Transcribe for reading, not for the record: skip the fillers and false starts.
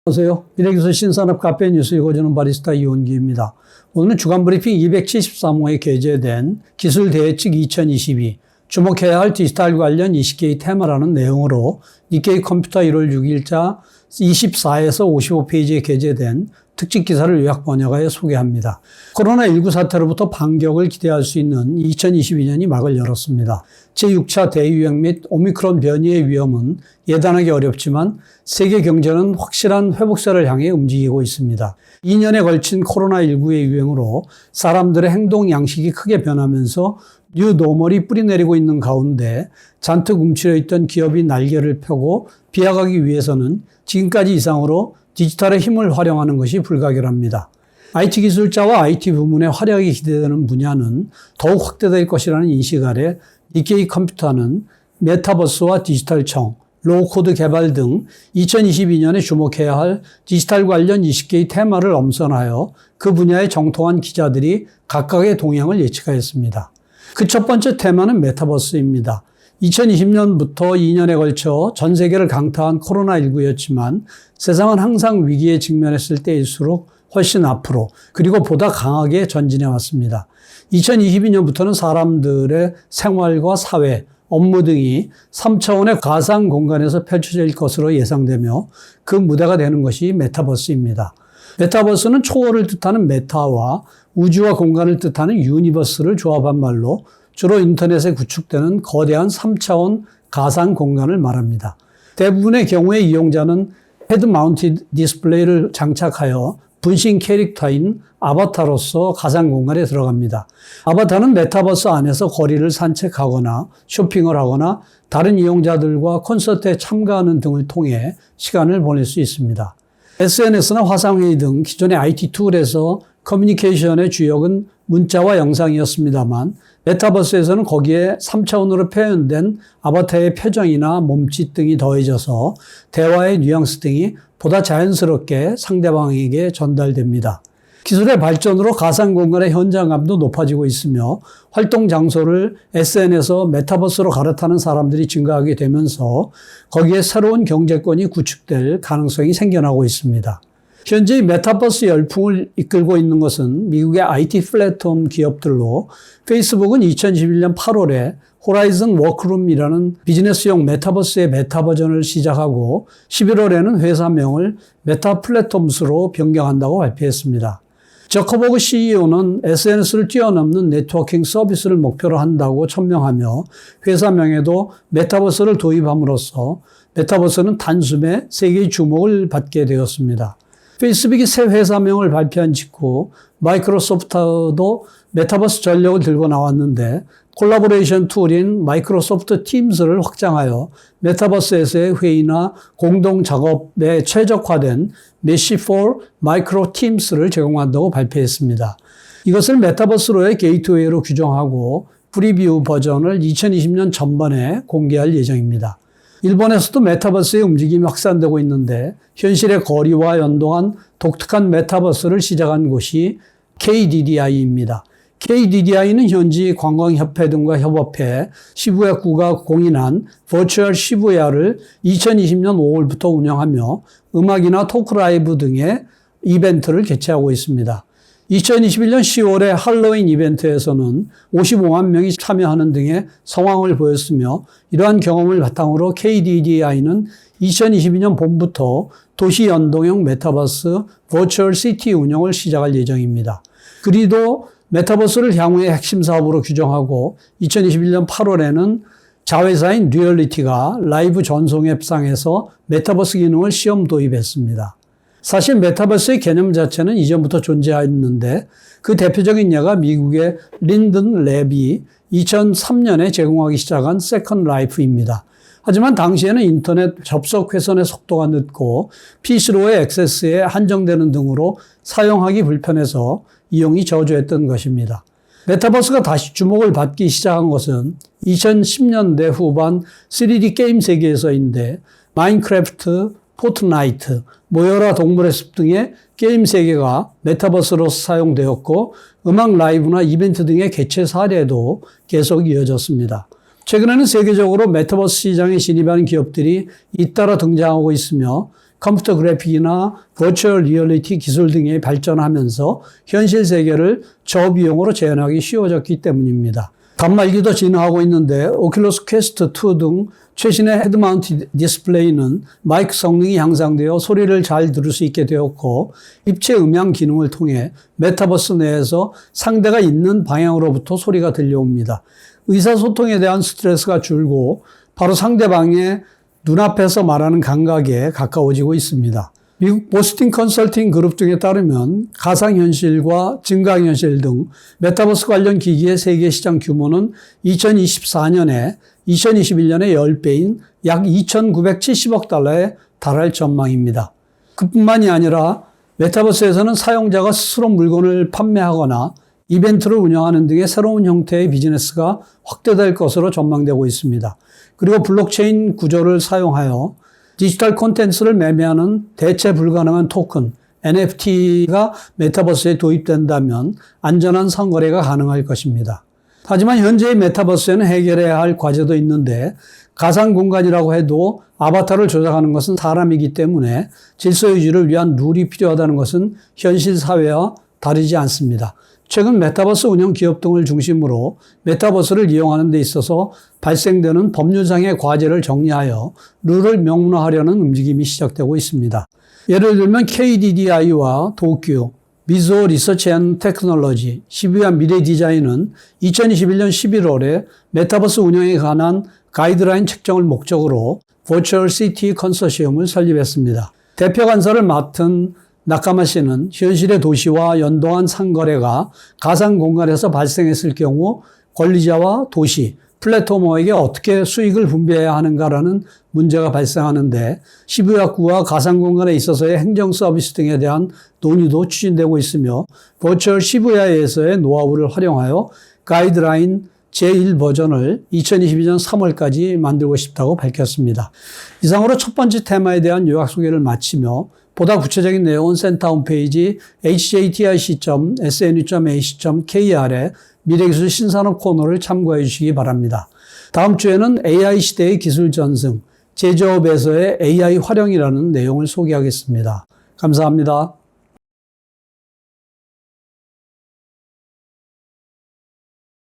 안녕하세요. 미래기술 신산업 카페 뉴스 읽어주는 바리스타 이원기입니다. 오늘은 주간브리핑 273호에 게재된 기술대회측 2022 주목해야 할 디지털 관련 20개의 테마라는 내용으로 니케이 컴퓨터 1월 6일자 24에서 55페이지에 게재된 특집 기사를 요약 번역하여 소개합니다. 코로나19 사태로부터 반격을 기대할 수 있는 2022년이 막을 열었습니다. 제6차 대유행 및 오미크론 변이의 위험은 예단하기 어렵지만 세계 경제는 확실한 회복세를 향해 움직이고 있습니다. 2년에 걸친 코로나19의 유행으로 사람들의 행동 양식이 크게 변하면서 뉴노멀이 뿌리내리고 있는 가운데 잔뜩 움츠려 있던 기업이 날개를 펴고 비약하기 위해서는 지금까지 이상으로 디지털의 힘을 활용하는 것이 불가결합니다. IT 기술자와 IT 부문의 활약이 기대되는 분야는 더욱 확대될 것이라는 인식 아래 니케이 컴퓨터는 메타버스와 디지털청, 로우코드 개발 등 2022년에 주목해야 할 디지털 관련 20개의 테마를 엄선하여 그 분야의 정통한 기자들이 각각의 동향을 예측하였습니다. 그 첫 번째 테마는 메타버스입니다. 2020년부터 2년에 걸쳐 전 세계를 강타한 코로나19였지만 세상은 항상 위기에 직면했을 때일수록 훨씬 앞으로 그리고 보다 강하게 전진해 왔습니다. 2022년부터는 사람들의 생활과 사회, 업무 등이 3차원의 가상 공간에서 펼쳐질 것으로 예상되며 그 무대가 되는 것이 메타버스입니다. 메타버스는 초월을 뜻하는 메타와 우주와 공간을 뜻하는 유니버스를 조합한 말로 주로 인터넷에 구축되는 거대한 3차원 가상 공간을 말합니다. 대부분의 경우에 이용자는 헤드 마운티드 디스플레이를 장착하여 분신 캐릭터인 아바타로서 가상 공간에 들어갑니다. 아바타는 메타버스 안에서 거리를 산책하거나 쇼핑을 하거나 다른 이용자들과 콘서트에 참가하는 등을 통해 시간을 보낼 수 있습니다. SNS나 화상회의 등 기존의 IT 툴에서 커뮤니케이션의 주역은 문자와 영상이었습니다만 메타버스에서는 거기에 3차원으로 표현된 아바타의 표정이나 몸짓 등이 더해져서 대화의 뉘앙스 등이 보다 자연스럽게 상대방에게 전달됩니다. 기술의 발전으로 가상 공간의 현장감도 높아지고 있으며 활동 장소를 SNS에서 메타버스로 갈아타는 사람들이 증가하게 되면서 거기에 새로운 경제권이 구축될 가능성이 생겨나고 있습니다. 현재 이 메타버스 열풍을 이끌고 있는 것은 미국의 IT 플랫폼 기업들로 페이스북은 2021년 8월에 호라이즌 워크룸이라는 비즈니스용 메타버스의 메타 버전을 시작하고 11월에는 회사명을 메타 플랫폼스로 변경한다고 발표했습니다. 저커버그 CEO는 SNS를 뛰어넘는 네트워킹 서비스를 목표로 한다고 천명하며 회사명에도 메타버스를 도입함으로써 메타버스는 단숨에 세계의 주목을 받게 되었습니다. 페이스북이 새 회사명을 발표한 직후 마이크로소프트도 메타버스 전력을 들고 나왔는데 콜라보레이션 툴인 마이크로소프트 팀스를 확장하여 메타버스에서의 회의나 공동 작업에 최적화된 메시 for 마이크로 팀스를 제공한다고 발표했습니다. 이것을 메타버스로의 게이트웨이로 규정하고 프리뷰 버전을 2020년 전반에 공개할 예정입니다. 일본에서도 메타버스의 움직임이 확산되고 있는데 현실의 거리와 연동한 독특한 메타버스를 시작한 곳이 KDDI입니다. KDDI는 현지 관광협회 등과 협업해 시부야구가 공인한 버추얼 시부야를 2020년 5월부터 운영하며 음악이나 토크 라이브 등의 이벤트를 개최하고 있습니다. 2021년 10월에 할로윈 이벤트에서는 55만 명이 참여하는 등의 성황을 보였으며 이러한 경험을 바탕으로 KDDI는 2022년 봄부터 도시 연동형 메타버스 버추얼 시티 운영을 시작할 예정입니다. 그리도 메타버스를 향후의 핵심 사업으로 규정하고 2021년 8월에는 자회사인 리얼리티가 라이브 전송 앱상에서 메타버스 기능을 시험 도입했습니다. 사실 메타버스의 개념 자체는 이전부터 존재했는데 그 대표적인 예가 미국의 린든 랩이 2003년에 제공하기 시작한 세컨드 라이프입니다. 하지만 당시에는 인터넷 접속 회선의 속도가 늦고 PC로의 액세스에 한정되는 등으로 사용하기 불편해서 이용이 저조했던 것입니다. 메타버스가 다시 주목을 받기 시작한 것은 2010년대 후반 3D 게임 세계에서인데 마인크래프트, 포트나이트, 모여라 동물의 숲 등의 게임 세계가 메타버스로 사용되었고 음악 라이브나 이벤트 등의 개최 사례도 계속 이어졌습니다. 최근에는 세계적으로 메타버스 시장에 진입하는 기업들이 잇따라 등장하고 있으며 컴퓨터 그래픽이나 버추얼 리얼리티 기술 등이 발전하면서 현실 세계를 저비용으로 재현하기 쉬워졌기 때문입니다. 단말기도 진화하고 있는데 오큘러스 퀘스트 2 등 최신의 헤드마운트 디스플레이는 마이크 성능이 향상되어 소리를 잘 들을 수 있게 되었고 입체 음향 기능을 통해 메타버스 내에서 상대가 있는 방향으로부터 소리가 들려옵니다. 의사소통에 대한 스트레스가 줄고 바로 상대방의 눈앞에서 말하는 감각에 가까워지고 있습니다. 미국 보스팅 컨설팅 그룹 등에 따르면 가상현실과 증강현실 등 메타버스 관련 기기의 세계 시장 규모는 2024년에 2021년의 10배인 약 2,970억 달러에 달할 전망입니다. 그뿐만이 아니라 메타버스에서는 사용자가 스스로 물건을 판매하거나 이벤트를 운영하는 등의 새로운 형태의 비즈니스가 확대될 것으로 전망되고 있습니다. 그리고 블록체인 구조를 사용하여 디지털 콘텐츠를 매매하는 대체 불가능한 토큰, NFT가 메타버스에 도입된다면 안전한 상거래가 가능할 것입니다. 하지만 현재의 메타버스에는 해결해야 할 과제도 있는데 가상 공간이라고 해도 아바타를 조작하는 것은 사람이기 때문에 질서 유지를 위한 룰이 필요하다는 것은 현실 사회와 다르지 않습니다. 최근 메타버스 운영 기업 등을 중심으로 메타버스를 이용하는 데 있어서 발생되는 법률상의 과제를 정리하여 룰을 명문화하려는 움직임이 시작되고 있습니다. 예를 들면 KDDI와 도쿄, 미즈호 리서치 앤 테크놀로지, 시부야 미래 디자인은 2021년 11월에 메타버스 운영에 관한 가이드라인 책정을 목적으로 버추얼 시티 컨소시엄을 설립했습니다. 대표 간사를 맡은 나카마 씨는 현실의 도시와 연동한 상거래가 가상 공간에서 발생했을 경우 권리자와 도시, 플랫포머에게 어떻게 수익을 분배해야 하는가라는 문제가 발생하는데 시부야구와 가상 공간에 있어서의 행정 서비스 등에 대한 논의도 추진되고 있으며 버추얼 시부야에서의 노하우를 활용하여 가이드라인 제1버전을 2022년 3월까지 만들고 싶다고 밝혔습니다. 이상으로 첫 번째 테마에 대한 요약 소개를 마치며 보다 구체적인 내용은 센터 홈페이지 hjtic.snu.ac.kr에 미래기술 신산업 코너를 참고해 주시기 바랍니다. 다음 주에는 AI 시대의 기술 전승, 제조업에서의 AI 활용이라는 내용을 소개하겠습니다. 감사합니다.